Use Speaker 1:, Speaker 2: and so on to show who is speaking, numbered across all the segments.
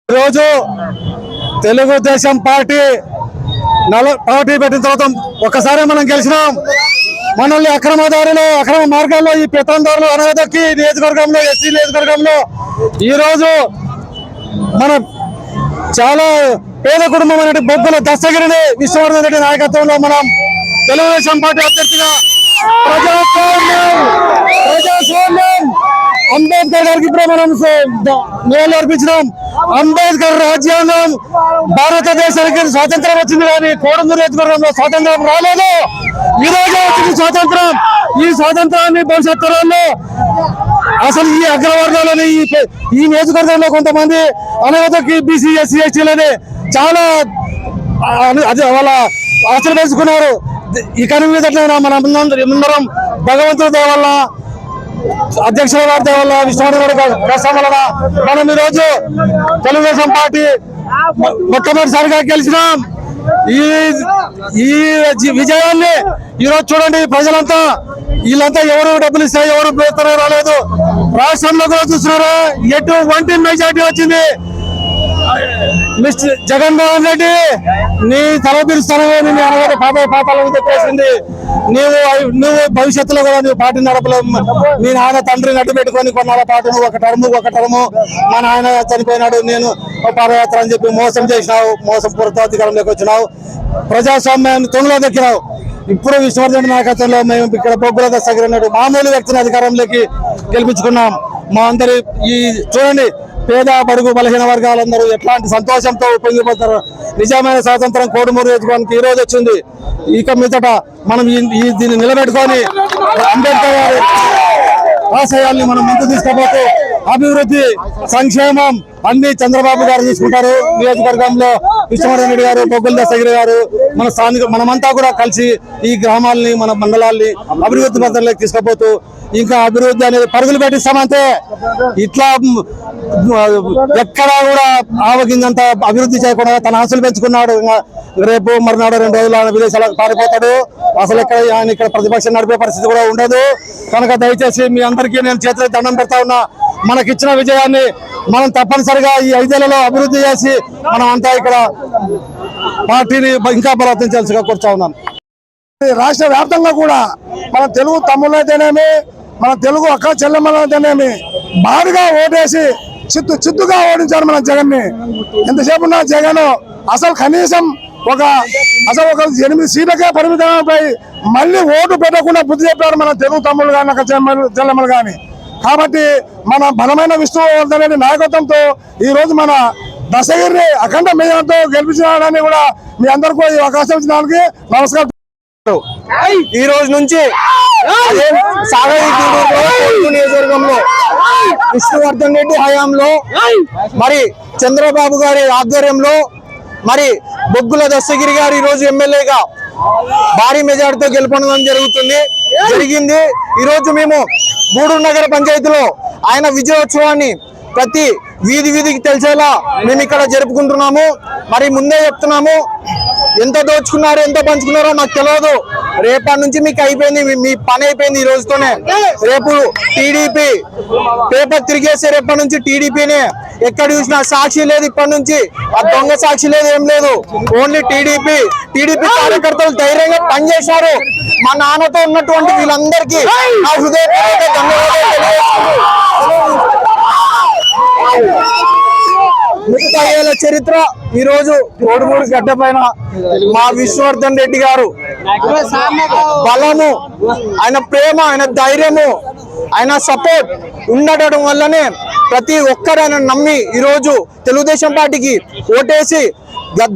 Speaker 1: ఈరోజు తెలుగుదేశం పార్టీ పెట్టిన తర్వాత ఒక్కసారి మనం గెలిచినాం. మనల్ని అక్రమ మార్గాల్లో ఈ పెత్తందారులు అనగదొక్కి నియోజకవర్గంలో ఎస్సీ నియోజకవర్గంలో ఈరోజు మన చాలా పేద కుటుంబం అనే బొగ్గుల దస్తగిరిని విశ్వవర్ధన్ రెడ్డి నాయకత్వంలో మనం తెలుగుదేశం పార్టీ అభ్యర్థిగా ప్రజాస్వామ్యం అంబేద్కర్ గారికి ఇప్పుడు మనం నివాళులు అర్పించినాం. అంబేద్కర్ రాజ్యాంగం భారతదేశానికి స్వాతంత్రం వచ్చింది కానీ కోడంగూరు నియోజకవర్గంలో స్వాతంత్రం రాలేదు. ఈ రోజు వచ్చింది స్వాతంత్రం. ఈ స్వాతంత్రాన్ని భవిష్యత్ తరాల్లో అసలు ఈ అగ్రవర్గాలని ఈ నియోజకవర్గంలో కొంతమంది అనగతకి బీసీ ఎస్సీ ఎస్టీలని చాలా వాళ్ళ ఆశలు పెంచుకున్నారు. ఇక మీద మనం అందరం భగవంతుడి దయ వల్ల అధ్యక్షుల వారి దయ వల్ల విశ్వనాథ్ కష్టం వలన మనం ఈరోజు తెలుగుదేశం పార్టీ మొట్టమొదటిసారిగా గెలిచినాం. ఈ విజయాన్ని ఈరోజు చూడండి, ప్రజలంతా వీళ్ళంతా ఎవరు డబ్బులు ఇస్తాయి, ఎవరు బేతన రాలేదు. రాష్ట్రంలో కూడా చూస్తున్నారా ఎటువంటి మెజార్టీ వచ్చింది. మిస్టర్ జగన్మోహన్ రెడ్డి నీ తల పిలుస్తానని నేను అనగా పాపాల మీద చేసింది. నువ్వు భవిష్యత్తులో కూడా నువ్వు పార్టీ నడపలేవు. మీ నాన్న తండ్రిని అడ్డు పెట్టుకొని కొన్నాళ్ళ పాటు నువ్వు ఒక టర్ము మా నాయన చనిపోయినాడు నేను పాదయాత్ర అని చెప్పి మోసం చేసినావు. మోసం పూర్తాధికారంలోకి వచ్చినావు. ప్రజాస్వామ్యాన్ని తొంగలో దక్కినావు. ఇప్పుడు విశ్వవర్ధన్ నాయకత్వంలో మేము ఇక్కడ బొగ్గుల దస్తగిరి మామూలు వ్యక్తిని అధికారంలోకి గెలిపించుకున్నాం. మా అందరి ఈ చూడండి పేద బడుగు బలహీన వర్గాలందరూ ఎట్లాంటి సంతోషంతో పొంగిపోతారు. నిజమైన స్వాతంత్రం కోడుమూరు నియోజకవర్గానికి ఈ రోజు వచ్చింది. ఇక మీదట మనం దీన్ని నిలబెట్టుకొని అంబేద్కర్ గారి ఆశయాల్ని మనం ముందుకు తీసుకుపోతూ అభివృద్ధి సంక్షేమం అన్ని చంద్రబాబు గారు తీసుకుంటారు. నియోజకవర్గంలో విశ్వనాథ్ రెడ్డి గారు, బొగ్గుల దస్తగిరి గారు, మన స్థానిక మనమంతా కూడా కలిసి ఈ గ్రామాలని మన మండలాల్ని అభివృద్ధి పథంలోకి తీసుకుపోతూ ఇంకా అభివృద్ధి అనేది పరుగులు పెట్టిస్తామంటే ఇట్లా ఎక్కడా కూడా ఆవగిందంత అభివృద్ధి చేయకుండా తన ఆశలు పెంచుకున్నాడు. రేపు మరునాడు 2 రోజులు ఆయన విదేశాలకు పారిపోతాడు. అసలు ఆయన ఇక్కడ ప్రతిపక్షం నడిపే పరిస్థితి కూడా ఉండదు. కనుక దయచేసి మీ అందరికీ నేను చేతులకు దండం పెడతా ఉన్నా. మనకిచ్చిన విజయాన్ని మనం తప్పనిసరిగా ఈ 5 ఏళ్లలో అభివృద్ధి చేసి మనం అంతా ఇక్కడ పార్టీని ఇంకా బలోపేతం చేయాల్సిగా కోరుతా ఉన్నాను.
Speaker 2: రాష్ట్ర వ్యాప్తంగా కూడా మన తెలుగు తమ్ముళ్ళైతేనేమి, మన తెలుగు అక్క చెల్లెమ్మలైతేనేమి భారీగా ఓటేసి చిత్తుగా ఓడించారు మన జగన్ ని. ఎంతసేపు ఉన్న జగన్ అసలు కనీసం ఒక 8 సీట్లకే పరిమితమై మళ్ళీ ఓటు పెట్టకుండా బుద్ధి చెప్పారు మన తెలుగు తమ్ముళ్ళు కానీ అక్క చెల్లెమ్మలు కానీ. కాబట్టి మన బలమైన విష్ణువర్ధన్ రెడ్డి నాయకత్వంతో ఈ రోజు మన దస్తగిరిని అఖండ మెజార్టీతో గెలిపించడాన్ని కూడా మీ అందరికీ ఈ అవకాశం ఇచ్చినందుకు నమస్కారం.
Speaker 1: ఈ రోజు నుంచి నియోజకవర్గంలో విష్ణువర్ధన్ రెడ్డి హయాంలో మరి చంద్రబాబు గారి ఆధ్వర్యంలో మరి బొగ్గుల దస్తగిరి గారు ఈ రోజు ఎమ్మెల్యేగా భారీ మెజార్టీతో గెలుపొందడం జరిగింది. ఈ రోజు మేము గూడూరు నగర పంచాయతీలో ఆయన విజయోత్సవాన్ని ప్రతి వీధికి తెలిసేలా మేము ఇక్కడ జరుపుకుంటున్నాము. మరి ముందే చెప్తున్నాము, ఎంత దోచుకున్నారో ఎంత పంచుకున్నారో మాకు తెలియదు. రేపటి నుంచి మీకు అయిపోయింది, మీ పని అయిపోయింది ఈ రోజుతోనే. రేపు టీడీపీ పేపర్ తిరిగేసే రేపటి నుంచి టీడీపీనే. ఎక్కడ చూసినా సాక్షి లేదు, ఇప్పటి నుంచి ఆ దొంగ సాక్షి లేదు, ఏం లేదు. ఓన్లీ టీడీపీ కార్యకర్తలు ధైర్యంగా పనిచేశారు. మా నాన్నతో ఉన్నటువంటి వీళ్ళందరికీ నా హృదయపూర్వక ధన్యవాదాలు తెలియజేస్తున్నాను. 30 ఏళ్ల చరిత్ర ఈ రోజు కోడుమూరు గడ్డ పైన మా విష్ణువర్ధన్ రెడ్డి గారు బలము, ఆయన ప్రేమ, ఆయన ధైర్యము, ఆయన సపోర్ట్ ఉండటం వల్లనే ప్రతి ఒక్కరు ఆయన నమ్మి ఈరోజు తెలుగుదేశం పార్టీకి ఓటేసి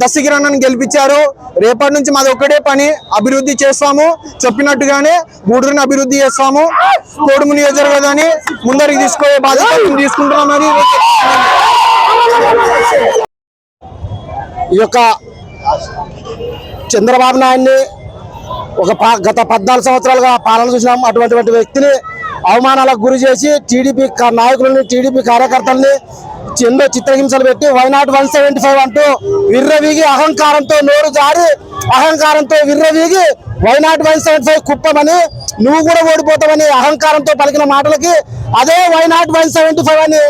Speaker 3: దస్తగిరన్నను గెలిపించారు. రేపటి నుంచి మాది ఒక్కటే పని, అభివృద్ధి చేస్తాము, చెప్పినట్టుగానే గూడూరుని అభివృద్ధి చేస్తాము. కోడుమూరు నియోజకవర్గాన్ని ముందరికి తీసుకునే బాధ్యత మేము తీసుకుంటున్నామని
Speaker 1: ఈ యొక్క చంద్రబాబు నాయుడిని గత 14 సంవత్సరాలుగా పాలన చూసినాం. అటువంటి వ్యక్తిని అవమానాలకు గురి చేసి టీడీపీ నాయకులని, టీడీపీ కార్యకర్తల్ని ఎన్నో చిత్రహింసలు పెట్టి వైనాట్ 175 అంటూ విర్రవీగి అహంకారంతో నోరు జారి అహంకారంతో విర్రవీగి వైనాట్ 175 కుప్పమని, నువ్వు కూడా ఓడిపోతావని అహంకారంతో పలికిన మాటలకి అదే వైనాట్ 175 అని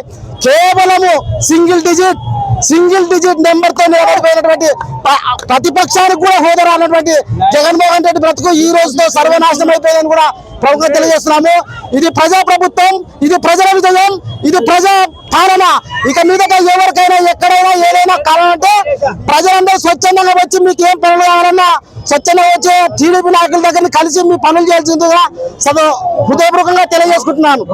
Speaker 1: కేవలము సింగిల్ డిజిట్ నెంబర్ తో నిలబడిపోయినటువంటి ప్రతిపక్షానికి కూడా హోదా రానటువంటి జగన్మోహన్ రెడ్డి బ్రతుకు ఈ రోజుతో సర్వనాశనం అయిపోయిందని కూడా ప్రభుత్వం తెలియజేస్తున్నాము. ఇది ప్రజా ప్రభుత్వం, ఇది ప్రజల విజయం, ఇది ప్రజా పాలన. ఇక మీదట ఎవరికైనా ఎక్కడైనా ఏదైనా కావాలంటే ప్రజలందరూ స్వచ్ఛందంగా వచ్చి మీకు ఏం పనులు కావాలన్నా స్వచ్ఛందంగా వచ్చే టీడీపీ నాయకుల దగ్గర కలిసి మీ పనులు చేయాల్సిందిగా హృదయపూర్వకంగా తెలియజేసుకుంటున్నాను.